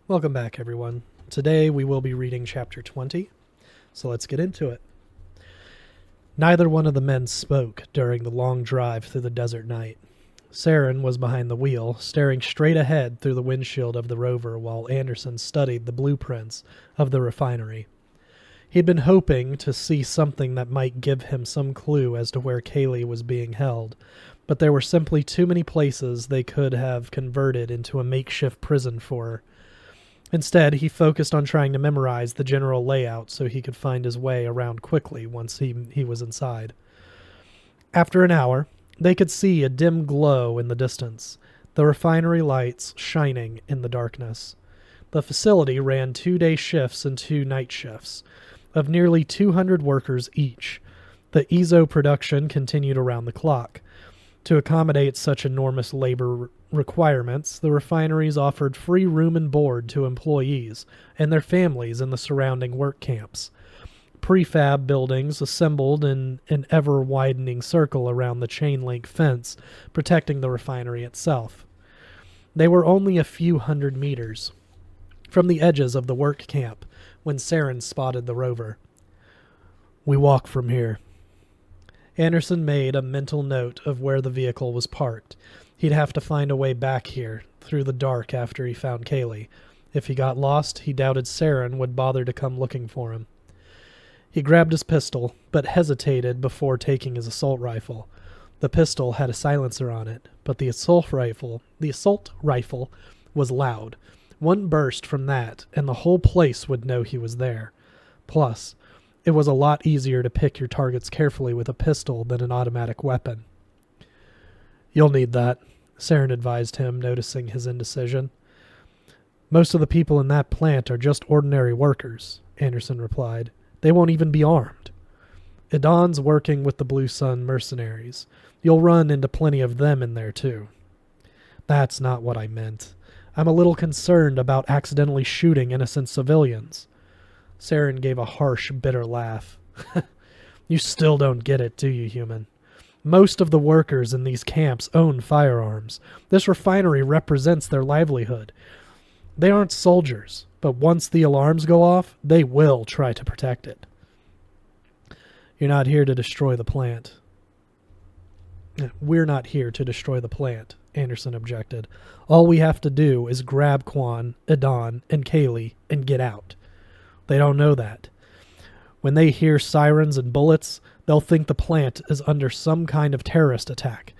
Welcome back, everyone. Today we will be reading Chapter 20, so let's get into it. Neither one of the men spoke during the long drive through the desert night. Saren was behind the wheel, staring straight ahead through the windshield of the rover while Anderson studied the blueprints of the refinery. He'd been hoping to see something that might give him some clue as to where Kaylee was being held, but there were simply too many places they could have converted into a makeshift prison for her. Instead, he focused on trying to memorize the general layout so he could find his way around quickly once he was inside. After an hour, they could see a dim glow in the distance, the refinery lights shining in the darkness. The facility ran 2-day shifts and 2 night shifts, of nearly 200 workers each. The EZO production continued around the clock. To accommodate such enormous labor requirements, the refineries offered free room and board to employees and their families in the surrounding work camps. Prefab buildings assembled in an ever-widening circle around the chain-link fence protecting the refinery itself. They were only a few hundred meters from the edges of the work camp when Saren spotted the rover. "We walk from here." Anderson made a mental note of where the vehicle was parked. He'd have to find a way back here, through the dark after he found Kaylee. If he got lost, he doubted Saren would bother to come looking for him. He grabbed his pistol, but hesitated before taking his assault rifle. The pistol had a silencer on it, but the assault rifle was loud. One burst from that, and the whole place would know he was there. Plus, it was a lot easier to pick your targets carefully with a pistol than an automatic weapon. "You'll need that," Saren advised him, noticing his indecision. "Most of the people in that plant are just ordinary workers," Anderson replied. "They won't even be armed. Idon's working with the Blue Sun mercenaries. You'll run into plenty of them in there, too." "That's not what I meant. I'm a little concerned about accidentally shooting innocent civilians." Saren gave a harsh, bitter laugh. "You still don't get it, do you, human? Most of the workers in these camps own firearms. This refinery represents their livelihood. They aren't soldiers, but once the alarms go off, they will try to protect it." "You're not here to destroy the plant." "We're not here to destroy the plant," Anderson objected. "All we have to do is grab Quan, Idon, and Kaylee and get out. They don't know that. When they hear sirens and bullets, they'll think the plant is under some kind of terrorist attack.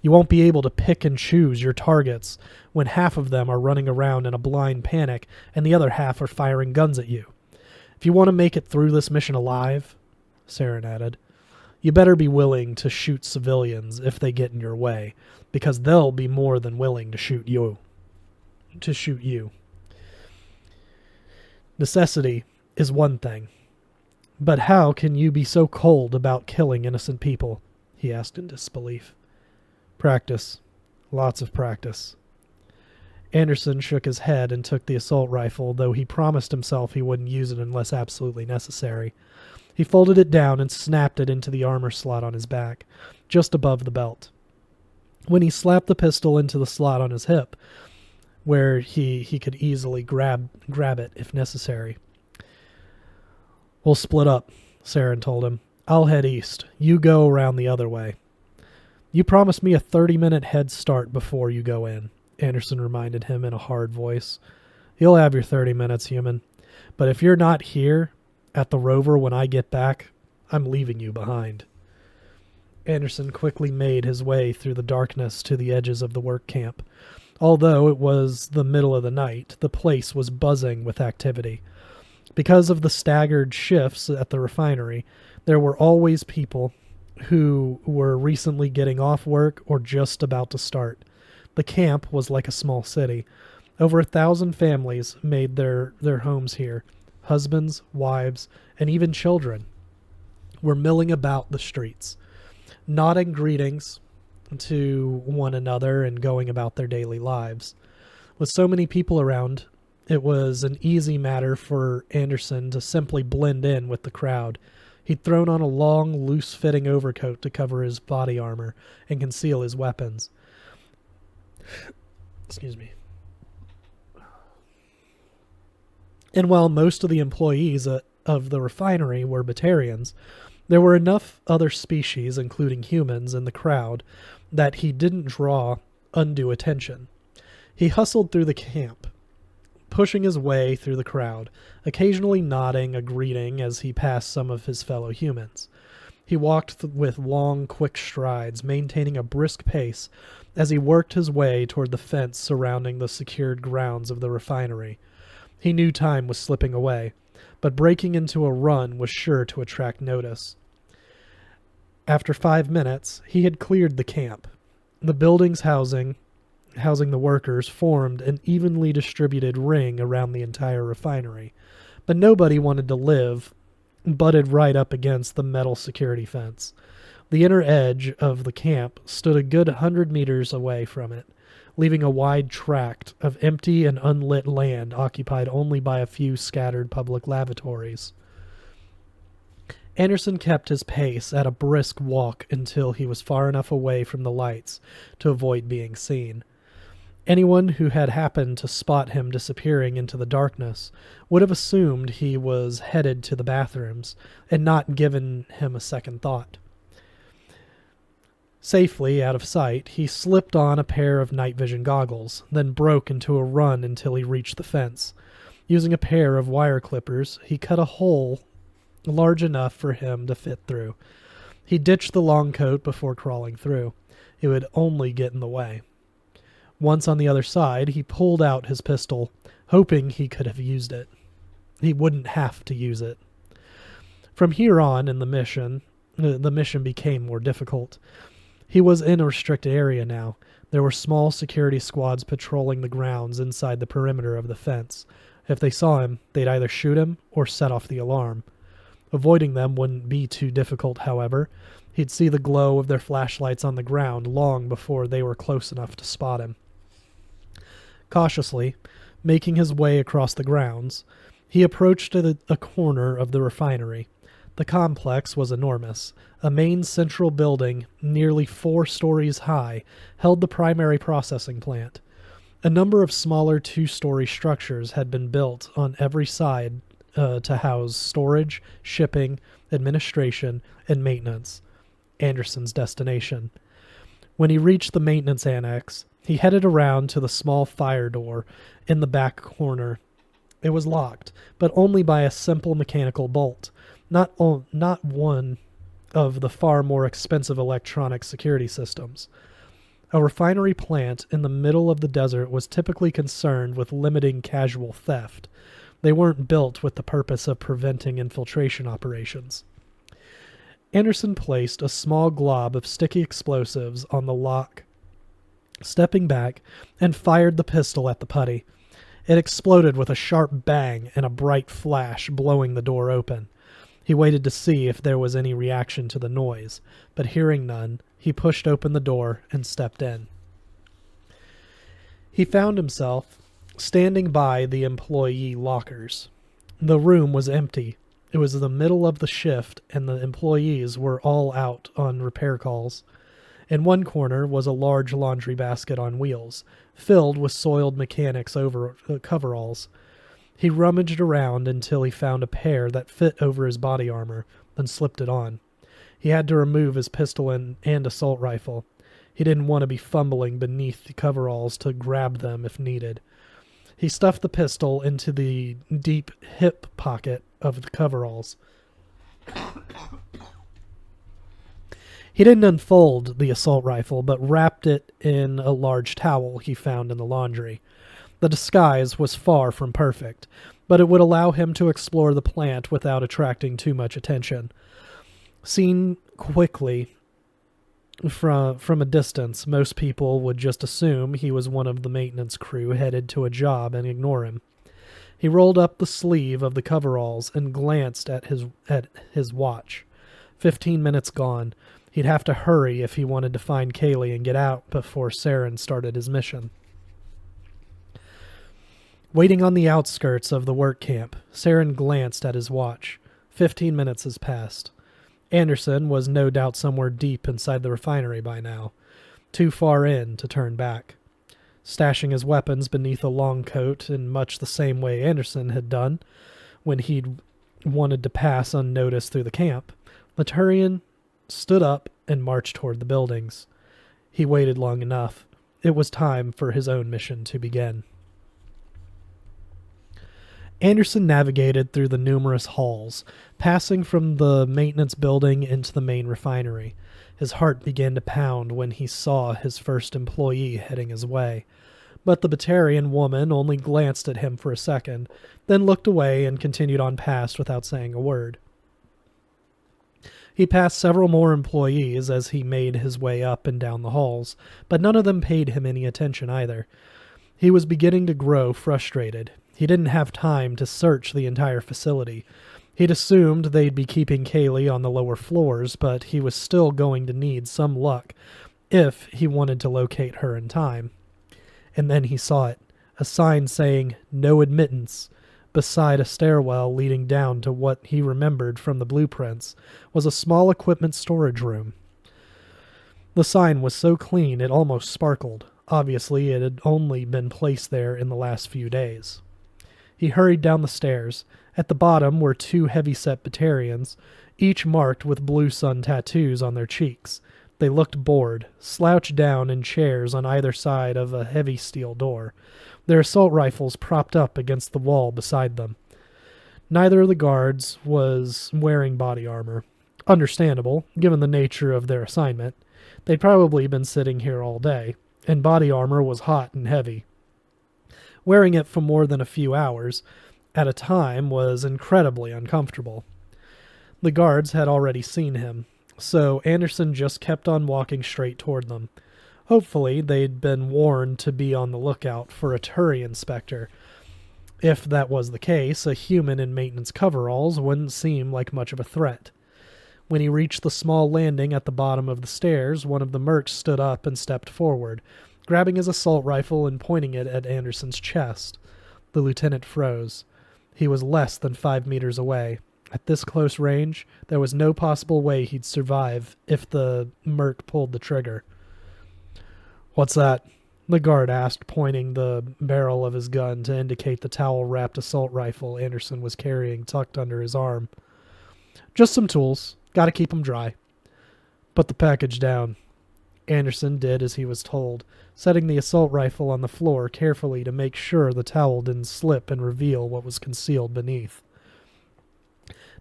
You won't be able to pick and choose your targets when half of them are running around in a blind panic and the other half are firing guns at you. If you want to make it through this mission alive," Saren added, "you better be willing to shoot civilians if they get in your way, because they'll be more than willing to shoot you. Necessity is one thing. But how can you be so cold about killing innocent people?" he asked in disbelief. "Practice. Lots of practice." Anderson shook his head and took the assault rifle, though he promised himself he wouldn't use it unless absolutely necessary. He folded it down and snapped it into the armor slot on his back, just above the belt. When he slapped the pistol into the slot on his hip, where he could easily grab it if necessary. "We'll split up," Saren told him. "I'll head east. You go around the other way." "You promised me a 30-minute head start before you go in," Anderson reminded him in a hard voice. "You'll have your 30 minutes, human. But if you're not here at the rover when I get back, I'm leaving you behind." Anderson quickly made his way through the darkness to the edges of the work camp. Although it was the middle of the night, the place was buzzing with activity. Because of the staggered shifts at the refinery, there were always people who were recently getting off work or just about to start. The camp was like a small city. Over 1,000 families made their homes here. Husbands, wives, and even children were milling about the streets, nodding greetings to one another and going about their daily lives. With so many people around, it was an easy matter for Anderson to simply blend in with the crowd. He'd thrown on a long, loose-fitting overcoat to cover his body armor and conceal his weapons. Excuse me. And while most of the employees of the refinery were Batarians, there were enough other species, including humans, in the crowd that he didn't draw undue attention. He hustled through the camp, pushing his way through the crowd, occasionally nodding a greeting as he passed some of his fellow humans. He walked with long, quick strides, maintaining a brisk pace as he worked his way toward the fence surrounding the secured grounds of the refinery. He knew time was slipping away, but breaking into a run was sure to attract notice. After 5 minutes, he had cleared the camp. The buildings housing the workers formed an evenly distributed ring around the entire refinery, but nobody wanted to live butted right up against the metal security fence. The inner edge of the camp stood a good 100 meters away from it, leaving a wide tract of empty and unlit land occupied only by a few scattered public lavatories. Anderson kept his pace at a brisk walk until he was far enough away from the lights to avoid being seen. Anyone who had happened to spot him disappearing into the darkness would have assumed he was headed to the bathrooms and not given him a second thought. Safely out of sight, he slipped on a pair of night vision goggles, then broke into a run until he reached the fence. Using a pair of wire clippers, he cut a hole large enough for him to fit through. He ditched the long coat before crawling through. It would only get in the way. Once on the other side, he pulled out his pistol, hoping he could have used it. He wouldn't have to use it. From here on in the mission became more difficult. He was in a restricted area now. There were small security squads patrolling the grounds inside the perimeter of the fence. If they saw him, they'd either shoot him or set off the alarm. Avoiding them wouldn't be too difficult, however. He'd see the glow of their flashlights on the ground long before they were close enough to spot him. Cautiously, making his way across the grounds, he approached a corner of the refinery. The complex was enormous. A main central building, nearly 4 stories high, held the primary processing plant. A number of smaller 2-story structures had been built on every side to house storage, shipping, administration, and maintenance. Anderson's destination. When he reached the maintenance annex, he headed around to the small fire door in the back corner. It was locked, but only by a simple mechanical bolt, not one of the far more expensive electronic security systems. A refinery plant in the middle of the desert was typically concerned with limiting casual theft. They weren't built with the purpose of preventing infiltration operations. Anderson placed a small glob of sticky explosives on the lock, stepping back, and fired the pistol at the putty. It exploded with a sharp bang and a bright flash, blowing the door open. He waited to see if there was any reaction to the noise, but hearing none, he pushed open the door and stepped in. He found himself standing by the employee lockers. The room was empty. It was the middle of the shift, and the employees were all out on repair calls. In one corner was a large laundry basket on wheels, filled with soiled mechanics' coveralls. He rummaged around until he found a pair that fit over his body armor, then slipped it on. He had to remove his pistol and assault rifle. He didn't want to be fumbling beneath the coveralls to grab them if needed. He stuffed the pistol into the deep hip pocket of the coveralls. He didn't unfold the assault rifle, but wrapped it in a large towel he found in the laundry. The disguise was far from perfect, but it would allow him to explore the plant without attracting too much attention. Seen quickly from a distance, most people would just assume he was one of the maintenance crew headed to a job and ignore him. He rolled up the sleeve of the coveralls and glanced at his watch. 15 minutes gone. He'd have to hurry if he wanted to find Kaylee and get out before Saren started his mission. Waiting on the outskirts of the work camp, Saren glanced at his watch. 15 minutes has passed. Anderson was no doubt somewhere deep inside the refinery by now, too far in to turn back. stashing his weapons beneath a long coat in much the same way Anderson had done when he'd wanted to pass unnoticed through the camp. The Turian stood up and marched toward the buildings. He waited long enough. It was time for his own mission to begin. Anderson navigated through the numerous halls, passing from the maintenance building into the main refinery. His heart began to pound when he saw his first employee heading his way. But the Batarian woman only glanced at him for a second, then looked away and continued on past without saying a word. He passed several more employees as he made his way up and down the halls, but none of them paid him any attention either. He was beginning to grow frustrated. He didn't have time to search the entire facility. He'd assumed they'd be keeping Kaylee on the lower floors, but he was still going to need some luck if he wanted to locate her in time. And then he saw it, a sign saying, "No admittance." Beside a stairwell leading down to what he remembered from the blueprints was a small equipment storage room. The sign was so clean it almost sparkled. Obviously, it had only been placed there in the last few days. He hurried down the stairs. At the bottom were two heavy-set Batarians, each marked with blue sun tattoos on their cheeks. They looked bored, slouched down in chairs on either side of a heavy steel door, their assault rifles propped up against the wall beside them. Neither of the guards was wearing body armor. Understandable, given the nature of their assignment. They'd probably been sitting here all day, and body armor was hot and heavy. Wearing it for more than a few hours at a time was incredibly uncomfortable. The guards had already seen him, so Anderson just kept on walking straight toward them. Hopefully, they'd been warned to be on the lookout for a Turian Spectre. If that was the case, a human in maintenance coveralls wouldn't seem like much of a threat. When he reached the small landing at the bottom of the stairs, one of the mercs stood up and stepped forward, grabbing his assault rifle and pointing it at Anderson's chest. The lieutenant froze. He was less than 5 meters away. At this close range, there was no possible way he'd survive if the merc pulled the trigger. "What's that?" the guard asked, pointing the barrel of his gun to indicate the towel-wrapped assault rifle Anderson was carrying tucked under his arm. "Just some tools. Gotta keep 'em dry." "Put the package down." Anderson did as he was told, setting the assault rifle on the floor carefully to make sure the towel didn't slip and reveal what was concealed beneath.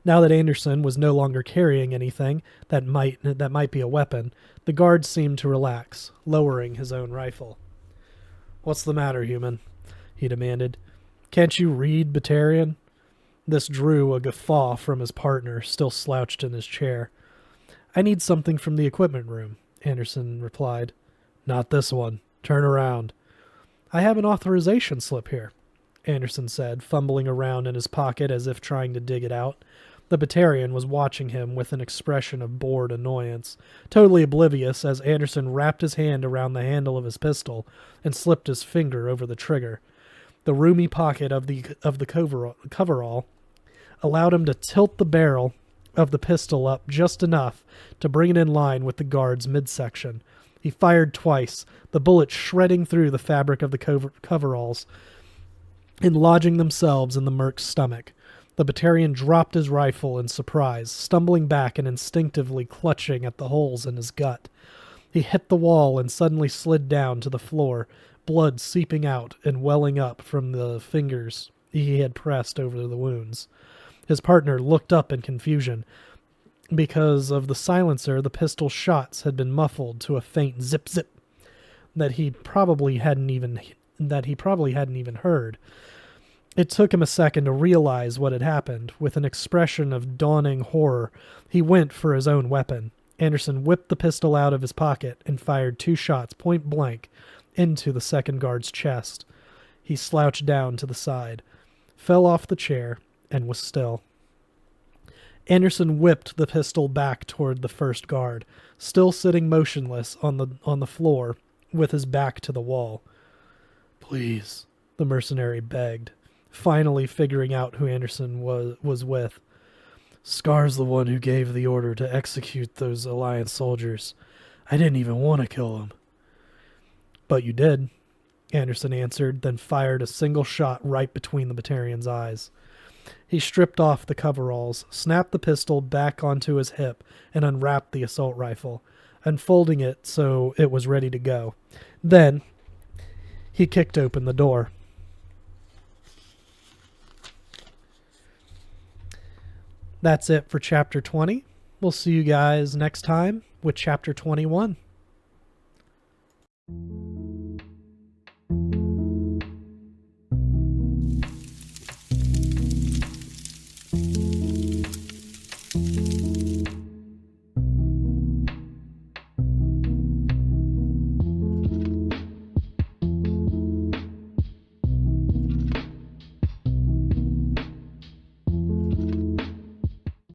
Now that Anderson was no longer carrying anything that might be a weapon, the guard seemed to relax, lowering his own rifle. "What's the matter, human?" he demanded. "Can't you read Batarian?" This drew a guffaw from his partner, still slouched in his chair. "I need something from the equipment room," Anderson replied. "Not this one. Turn around." "I have an authorization slip here," Anderson said, fumbling around in his pocket as if trying to dig it out. The Batarian was watching him with an expression of bored annoyance, totally oblivious as Anderson wrapped his hand around the handle of his pistol and slipped his finger over the trigger. The roomy pocket of the coverall allowed him to tilt the barrel of the pistol up just enough to bring it in line with the guard's midsection. He fired twice, the bullets shredding through the fabric of the coveralls and lodging themselves in the merc's stomach. The Batarian dropped his rifle in surprise, stumbling back and instinctively clutching at the holes in his gut. He hit the wall and suddenly slid down to the floor, blood seeping out and welling up from the fingers he had pressed over the wounds. His partner looked up in confusion. Because of the silencer, the pistol shots had been muffled to a faint zip-zip that he probably hadn't even heard. It took him a second to realize what had happened. With an expression of dawning horror, he went for his own weapon. Anderson whipped the pistol out of his pocket and fired 2 shots point blank into the second guard's chest. He slouched down to the side, fell off the chair, and was still. Anderson whipped the pistol back toward the first guard, still sitting motionless on the floor with his back to the wall. "Please," the mercenary begged, finally figuring out who Anderson was with. "Scar's the one who gave the order to execute those Alliance soldiers. I didn't even want to kill him." "But you did." Anderson answered, then fired a single shot right between the Batarian's eyes. He stripped off the coveralls, snapped the pistol back onto his hip, and unwrapped the assault rifle, unfolding it so it was ready to go. Then he kicked open the door. That's it for Chapter 20. We'll see you guys next time with Chapter 21.